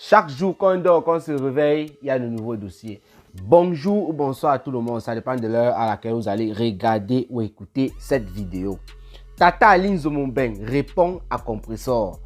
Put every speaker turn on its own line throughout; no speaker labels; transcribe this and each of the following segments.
Chaque jour qu'on dort, qu'on se réveille, il y a de nouveaux dossiers. Bonjour ou bonsoir à tout le monde, ça dépend de l'heure à laquelle vous allez regarder ou écouter cette vidéo. Tata Aline Zomonbeng répond à Compressor.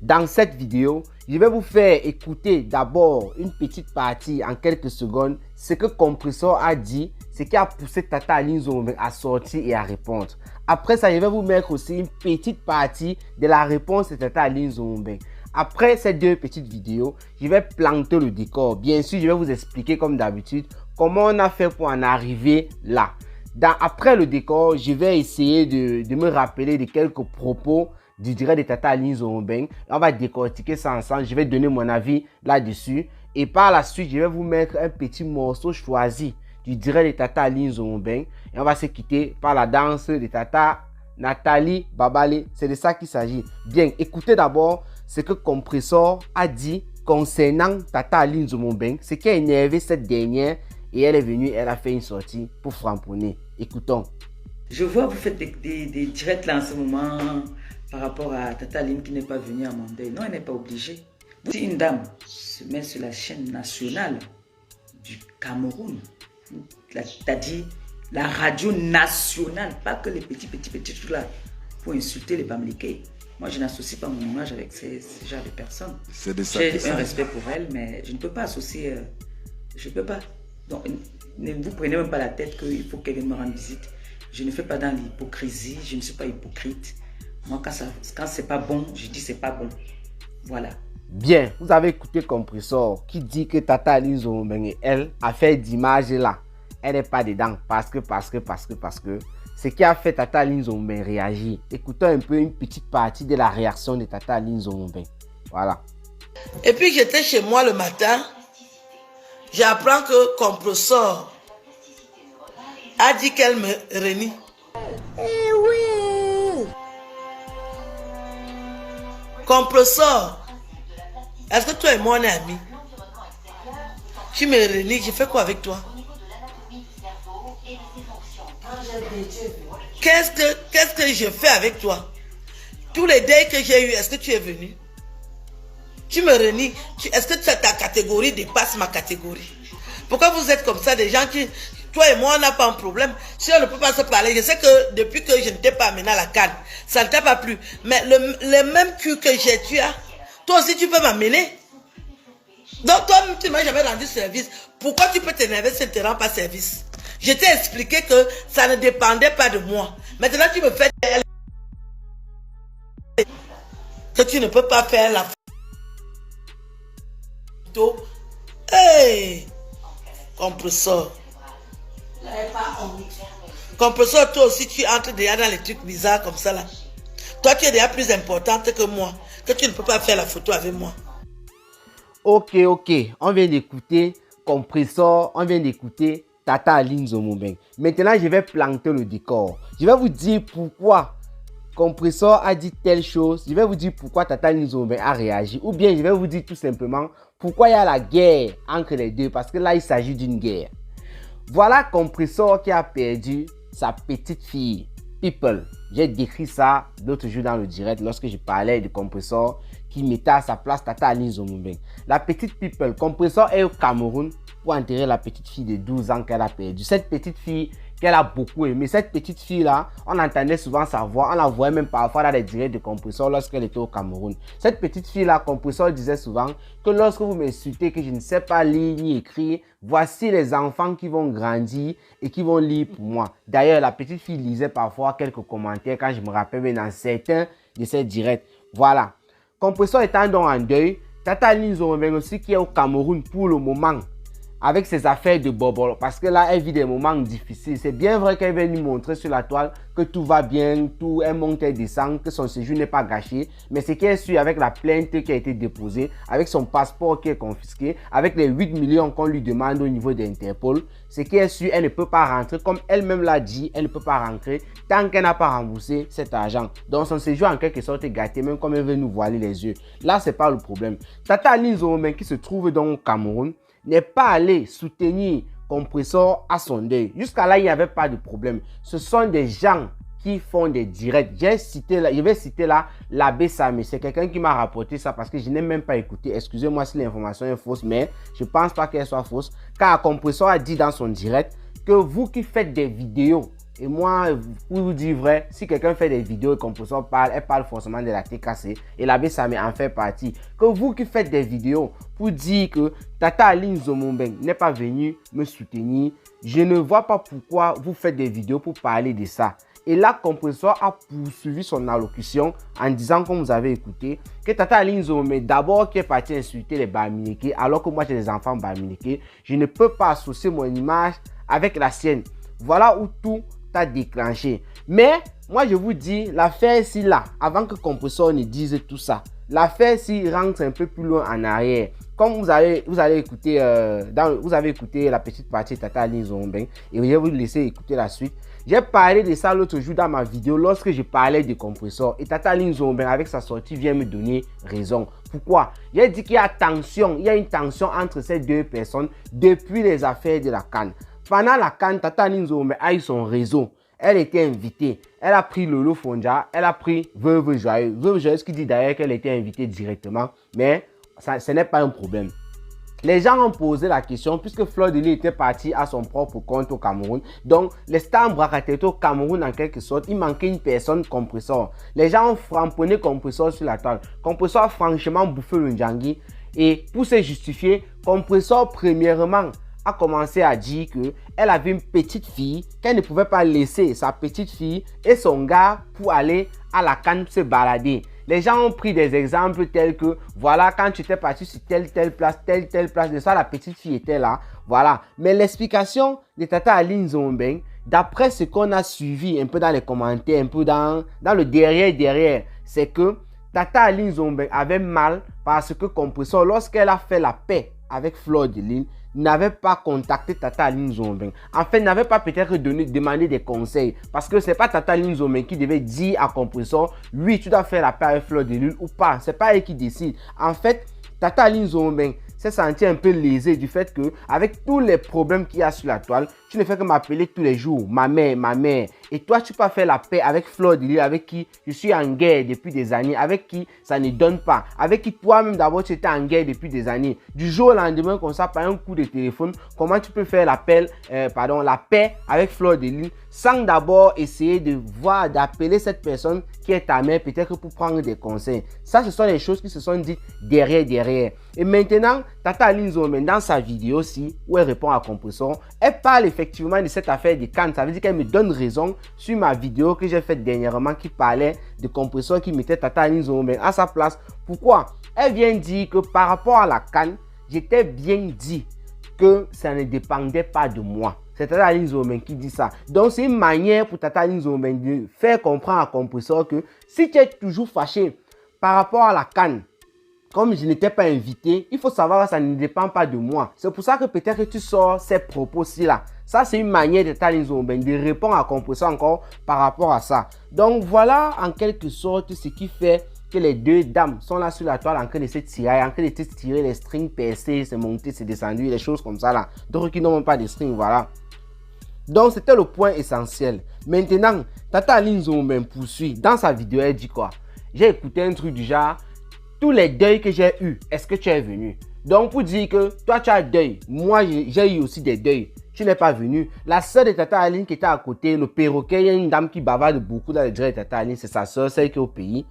Dans cette vidéo, je vais vous faire écouter d'abord une petite partie en quelques secondes, ce que Compressor a dit, ce qui a poussé Tata Aline Zomonbeng à sortir et à répondre. Après ça, je vais vous mettre aussi une petite partie de la réponse de Tata Aline Zomonbeng. Après ces deux petites vidéos, je vais planter le décor. Bien sûr, je vais vous expliquer comme d'habitude comment on a fait pour en arriver là. Après le décor, je vais essayer de me rappeler de quelques propos du direct de Tata Aline Zomonbeng. On va décortiquer ça ensemble. Je vais donner mon avis là-dessus. Et par la suite, je vais vous mettre un petit morceau choisi du direct de Tata Aline Zomonbeng. Et on va se quitter par la danse de Tata Nathalie Babale. C'est de ça qu'il s'agit. Bien, écoutez d'abord ce que Compressor a dit concernant Tata Aline Zomonbeng, ce qui a énervé cette dernière, et elle est venue, elle a fait une sortie pour framponner. Écoutons.
Je vois vous faites des directs là en ce moment par rapport à Tata Aline qui n'est pas venue à mon deuil. Non, elle n'est pas obligée. Si une dame se met sur la chaîne nationale du Cameroun, c'est-à-dire la radio nationale, pas que les petits trucs là, pour insulter les Bamileke. Moi, je n'associe pas mon image avec ce genre de personnes. J'ai un respect pour elle, mais je ne peux pas associer. Je ne peux pas. Donc, ne vous prenez même pas la tête qu'il faut qu'elle vienne me rendre visite. Je ne fais pas dans l'hypocrisie, je ne suis pas hypocrite. Moi, quand c'est pas bon, je dis c'est pas bon. Voilà.
Bien, vous avez écouté Compressor qui dit que Tata Aline Zomonbeng, elle, a fait d'image là. Elle n'est pas dedans parce que. Ce qui a fait Tata Aline Zomonbeng réagir. Écoutons un peu une petite partie de la réaction de Tata Aline Zomonbeng. Voilà.
Et puis j'étais chez moi le matin. J'apprends que Compressor a dit qu'elle me renie. Eh oui. Compressor, est-ce que toi et moi on est amis? Tu me renies, je fais quoi avec toi? Qu'est-ce que je fais avec toi? Tous les days que j'ai eu, est-ce que tu es venu? Tu me renies. Est-ce que ta catégorie dépasse ma catégorie? Pourquoi vous êtes comme ça, des gens qui... Toi et moi, on n'a pas un problème. Si on ne peut pas se parler, je sais que depuis que je ne t'ai pas amené à la canne, ça ne t'a pas plu. Mais le même cul que j'ai, tu as, toi aussi tu peux m'amener. Donc toi, tu ne m'as jamais rendu service. Pourquoi tu peux t'énerver si je ne te rends pas service? Je t'ai expliqué que ça ne dépendait pas de moi. Maintenant, tu me fais que tu ne peux pas faire la photo. Hey! Compressor. Compressor, toi aussi, tu entres déjà dans les trucs bizarres comme ça là. Toi, tu es déjà plus importante que moi. Que tu ne peux pas faire la photo avec moi.
Ok. On vient d'écouter Compressor, on vient d'écouter Tata Aline Zomonbeng. Maintenant, je vais planter le décor. Je vais vous dire pourquoi Compressor a dit telle chose. Je vais vous dire pourquoi Tata Aline Zomonbeng a réagi. Ou bien, je vais vous dire tout simplement pourquoi il y a la guerre entre les deux. Parce que là, il s'agit d'une guerre. Voilà Compressor qui a perdu sa petite fille, People. J'ai décrit ça l'autre jour dans le direct lorsque je parlais de Compressor qui mettait à sa place Tata Aline Zomonbeng. La petite People, Compressor est au Cameroun pour enterrer la petite fille de 12 ans qu'elle a perdue. Cette petite fille qu'elle a beaucoup aimée. Cette petite fille-là, on entendait souvent sa voix. On la voyait même parfois dans les directs de Compressor lorsqu'elle était au Cameroun. Cette petite fille-là, Compressor disait souvent que lorsque vous m'insultez, que je ne sais pas lire ni écrire, voici les enfants qui vont grandir et qui vont lire pour moi. D'ailleurs, la petite fille lisait parfois quelques commentaires quand je me rappelle bien dans certains de ces directs. Voilà. Compressor étant donc en deuil, Tata Aline Zomonbeng aussi qui est au Cameroun pour le moment, avec ses affaires de bobolo, parce que là, elle vit des moments difficiles. C'est bien vrai qu'elle va nous montrer sur la toile que tout va bien, tout est monté et descend, que son séjour n'est pas gâché. Mais ce qui est sûr, avec la plainte qui a été déposée, avec son passeport qui est confisqué, avec les 8 millions qu'on lui demande au niveau d'Interpol, ce qui est sûr, elle ne peut pas rentrer. Comme elle-même l'a dit, elle ne peut pas rentrer tant qu'elle n'a pas remboursé cet argent. Donc son séjour en quelque sorte est gâté, même comme elle veut nous voiler les yeux. Là, c'est pas le problème. Tata Aline Zomonbeng qui se trouve donc au Cameroun, n'est pas allé soutenir Compressor à son deuil. Jusqu'à là, il n'y avait pas de problème. Ce sont des gens qui font des directs. Je vais citer là l'abbé Samé. C'est quelqu'un qui m'a rapporté ça parce que je n'ai même pas écouté. Excusez-moi si l'information est fausse, mais je ne pense pas qu'elle soit fausse. Car Compressor a dit dans son direct que vous qui faites des vidéos, et moi, pour vous dire vrai, si quelqu'un fait des vidéos et Compressor parle, elle parle forcément de la TKC. Et l'abbé Samé en fait partie. Que vous qui faites des vidéos pour dire que Tata Aline Nzomombeng n'est pas venu me soutenir, je ne vois pas pourquoi vous faites des vidéos pour parler de ça. Et là, Compressor a poursuivi son allocution en disant, comme vous avez écouté, que Tata Aline Nzomombeng, d'abord qui est parti insulter les Bamileke, alors que moi j'ai des enfants Bamileke, je ne peux pas associer mon image avec la sienne. Voilà où tout a déclenché. Mais moi je vous dis, l'affaire ici là, avant que Compressor ne dise tout ça, l'affaire ici rentre un peu plus loin en arrière. Comme vous avez écouté, vous avez écouté la petite partie de Tata Aline Nzomombeng et je vais vous laisser écouter la suite. J'ai parlé de ça l'autre jour dans ma vidéo lorsque je parlais de Compressor et Tata Aline Nzomombeng avec sa sortie vient me donner raison. Pourquoi? J'ai dit qu'il y a tension, il y a une tension entre ces deux personnes depuis les affaires de la CAN. Pendant la CAN, Tata Aline Nzomombeng a eu son réseau. Elle était invitée. Elle a pris Lolo Fonja, elle a pris Veuve Joyeuse. Veuve Joyeuse qui dit d'ailleurs qu'elle était invitée directement, mais ce n'est pas un problème. Les gens ont posé la question puisque Fleur de Lys était parti à son propre compte au Cameroun. Donc, les stars Brakateto au Cameroun en quelque sorte, il manquait une personne Compressor. Les gens ont framponné Compressor sur la toile. Compressor a franchement bouffé le Ndjangi. Et pour se justifier, Compressor premièrement a commencé à dire qu'elle avait une petite fille, qu'elle ne pouvait pas laisser sa petite fille et son gars pour aller à la CAN se balader. Les gens ont pris des exemples tels que, voilà, quand tu étais parti sur telle place, de ça, la petite fille était là, voilà. Mais l'explication de Tata Aline Nzomombeng, d'après ce qu'on a suivi un peu dans les commentaires, un peu dans le derrière, c'est que Tata Aline Nzomombeng avait mal parce que Compressor, lorsqu'elle a fait la paix avec Fleur de Lys, n'avait pas contacté Tata Aline Nzomombeng. En fait, n'avait pas peut-être demandé des conseils. Parce que c'est pas Tata Aline Nzomombeng qui devait dire à Compressor, oui, tu dois faire la paix avec Fleur de Lys ou pas. C'est pas elle qui décide. En fait, Tata Aline Nzomombeng s'est senti un peu lésée du fait que, avec tous les problèmes qu'il y a sur la toile, tu ne fais que m'appeler tous les jours, ma mère. Et toi, tu peux faire la paix avec Fleur de Lys, avec qui je suis en guerre depuis des années, avec qui ça ne donne pas, avec qui toi-même d'abord tu étais en guerre depuis des années. Du jour au lendemain, comme ça, par un coup de téléphone, comment tu peux faire la paix avec Fleur de Lys sans d'abord essayer de voir, d'appeler cette personne qui est ta mère, peut-être pour prendre des conseils. Ça, ce sont les choses qui se sont dites derrière. Et maintenant, Tata Aline Nzomombeng, dans sa vidéo-ci, où elle répond à Compressor, elle parle effectivement de cette affaire de CAN. Ça veut dire qu'elle me donne raison sur ma vidéo que j'ai faite dernièrement qui parlait de Compressor qui mettait Tata Aline Nzomombeng à sa place. Pourquoi? Elle vient dire que par rapport à la CAN, j'étais bien dit que ça ne dépendait pas de moi. C'est Tata Aline Nzomombeng qui dit ça. Donc, c'est une manière pour Tata Aline Nzomombeng de faire comprendre à Compressor que si tu es toujours fâché par rapport à la CAN, comme je n'étais pas invité, il faut savoir que ça ne dépend pas de moi. C'est pour ça que peut-être que tu sors ces propos-ci là. Ça, c'est une manière de Tata Aline Nzomombeng de répondre à Compressor encore par rapport à ça. Donc, voilà en quelque sorte ce qui fait que les deux dames sont là sur la toile en train de se tirer, en train de se tirer les strings percés, se monter, se descendre, les choses comme ça là. Donc, qui n'ont même pas de strings, voilà. Donc, c'était le point essentiel. Maintenant, Tata Aline Nzomombeng poursuit. Dans sa vidéo, elle dit quoi? J'ai écouté un truc du genre, tous les deuils que j'ai eu, est-ce que tu es venu? Donc, pour dire que toi, tu as deuil, moi, j'ai eu aussi des deuils. Tu n'es pas venu. La sœur de Tata Aline qui était à côté, le perroquet, il y a une dame qui bavarde beaucoup dans le direct de Tata Aline, c'est sa sœur, celle qui est au pays.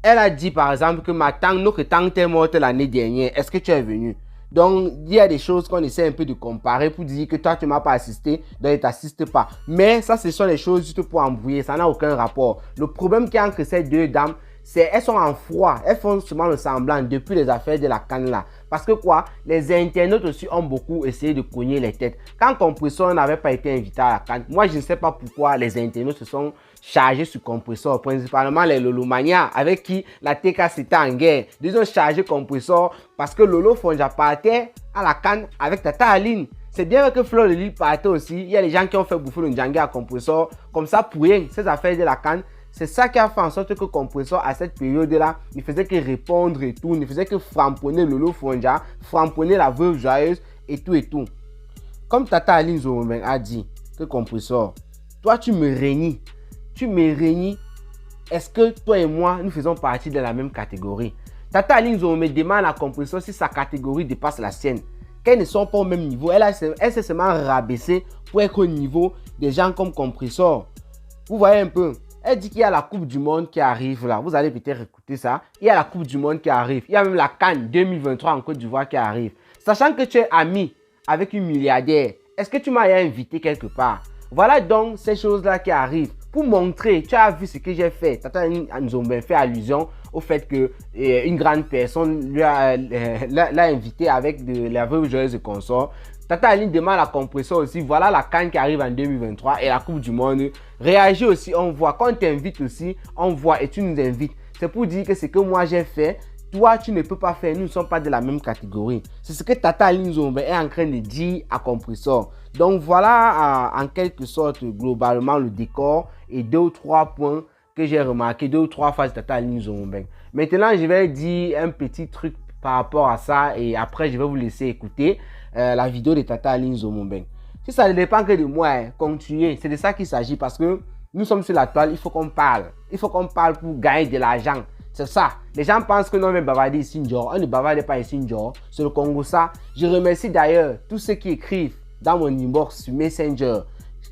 Elle a dit par exemple que notre tante est morte l'année dernière. Est-ce que tu es venu? Donc, il y a des choses qu'on essaie un peu de comparer pour dire que toi, tu ne m'as pas assisté, donc il ne t'assiste pas. Mais ça, ce sont les choses juste pour embrouiller. Ça n'a aucun rapport. Le problème qu'il y a entre ces deux dames, c'est qu'elles sont en froid. Elles font seulement le semblant depuis les affaires de la CAN là. Parce que quoi, les internautes aussi ont beaucoup essayé de cogner les têtes. Quand Compressor n'avait pas été invité à la CAN, moi je ne sais pas pourquoi les internautes se sont chargés sur Compressor, principalement les Lolomania avec qui la TK c'était en guerre. Ils ont chargé Compressor parce que Lolo Fonja partait à la CAN avec Tata Aline. C'est bien que Fleur de Lys partait aussi. Il y a des gens qui ont fait bouffer le Ndjangi à Compressor comme ça pour rien. Ces affaires de la CAN, c'est ça qui a fait en sorte que Compressor à cette période-là ne faisait que répondre et tout, ne faisait que framponner Lolo Fonja, framponner la Veuve Joyeuse et tout. Comme Tata Aline Nzomombeng a dit que Compressor, toi tu me renies. tu me réunis. Est-ce que toi et moi, nous faisons partie de la même catégorie? Tata Aline Zomo me demande la compréhension si sa catégorie dépasse la sienne. Qu'elles ne sont pas au même niveau. Elle s'est seulement rabaissée pour être au niveau des gens comme Compressor. Vous voyez un peu. Elle dit qu'il y a la Coupe du Monde qui arrive là. Vous allez peut-être écouter ça. Il y a la Coupe du Monde qui arrive. Il y a même la CAN 2023 en Côte d'Ivoire qui arrive. Sachant que tu es ami avec une milliardaire, est-ce que tu m'as invité quelque part? Voilà donc ces choses-là qui arrivent. Pour montrer, tu as vu ce que j'ai fait. Tata Nzombe fait allusion au fait que une grande personne l'a invité avec de la veuve joyeuse de consort. Tata Aline demande la compression aussi. Voilà la CAN qui arrive en 2023 et la Coupe du Monde. Réagis aussi, on voit. Quand on t'invite aussi, on voit et tu nous invites. C'est pour dire que ce que moi j'ai fait, toi tu ne peux pas faire. Nous ne sommes pas de la même catégorie. C'est ce que Tata Aline Nzombe est en train de dire à Compressor. Donc voilà en quelque sorte globalement le décor et 2 ou 3 points que j'ai remarqué, 2 ou 3 fois de Tata Aline Nzombe. Maintenant je vais dire un petit truc par rapport à ça et après je vais vous laisser écouter la vidéo de Tata Aline Nzombe. Si ça ne dépend que de moi, continuez, c'est de ça qu'il s'agit parce que nous sommes sur la toile, il faut qu'on parle. Il faut qu'on parle pour gagner de l'argent. C'est ça. Les gens pensent que nous on va bavarder ici, genre. On ne bavarde pas ici, genre. C'est le Congo ça. Je remercie d'ailleurs tous ceux qui écrivent dans mon inbox sur Messenger,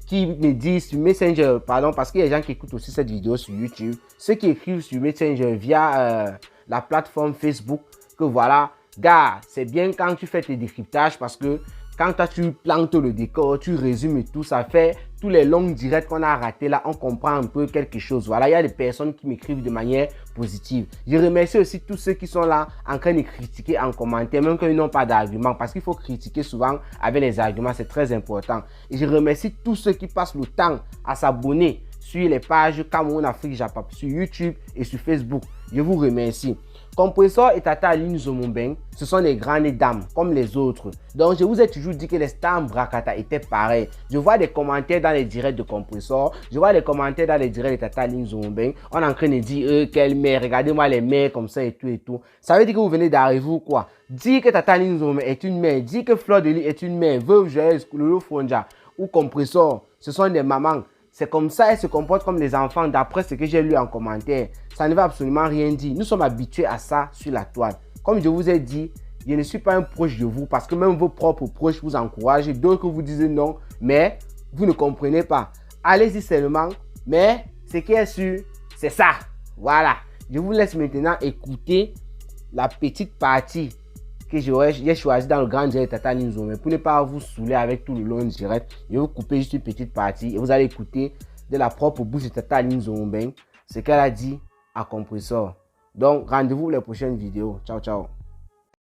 qui me disent sur Messenger, pardon, parce qu'il y a des gens qui écoutent aussi cette vidéo sur YouTube. Ceux qui écrivent sur Messenger via la plateforme Facebook, que voilà, gars, c'est bien quand tu fais tes décryptages parce que quand toi tu plantes le décor, tu résumes et tout, ça fait tous les longs directs qu'on a ratés là, on comprend un peu quelque chose. Voilà, il y a des personnes qui m'écrivent de manière positive. Je remercie aussi tous ceux qui sont là en train de critiquer en commentaire, même quand ils n'ont pas d'arguments, parce qu'il faut critiquer souvent avec les arguments, c'est très important. Et je remercie tous ceux qui passent le temps à s'abonner sur les pages Cameroun Afrique Japap, sur YouTube et sur Facebook. Je vous remercie. Compressor et Tata Aline Nzombe, ce sont des grandes dames comme les autres. Donc je vous ai toujours dit que les stars Brakata étaient pareils. Je vois des commentaires dans les directs de Compressor, je vois des commentaires dans les directs de Tata Aline Nzombe. On est en train de dire quelle mère, regardez-moi les mères comme ça et tout et tout. Ça veut dire que vous venez d'arriver ou quoi? Dire que Tata Aline Nzombe est une mère, dire que Fleur de Lis est une mère, veuve joyeuse, Lolo Fonja ou Compressor, ce sont des mamans. C'est comme ça, elles se comportent comme les enfants d'après ce que j'ai lu en commentaire. Ça ne veut absolument rien dire. Nous sommes habitués à ça sur la toile. Comme je vous ai dit, je ne suis pas un proche de vous parce que même vos propres proches vous encouragent. D'autres vous disent non, mais vous ne comprenez pas. Allez-y seulement, mais ce qui est sûr, c'est ça. Voilà. Je vous laisse maintenant écouter la petite partie que j'ai choisi dans le grand direct Tata Aline Nzombe pour ne pas vous saouler avec tout le long du direct. Je vais vous couper juste une petite partie et vous allez écouter de la propre bouche de Tata Aline Nzombe ce qu'elle a dit à Compressor. Donc rendez-vous pour les prochaines vidéos. Ciao, ciao.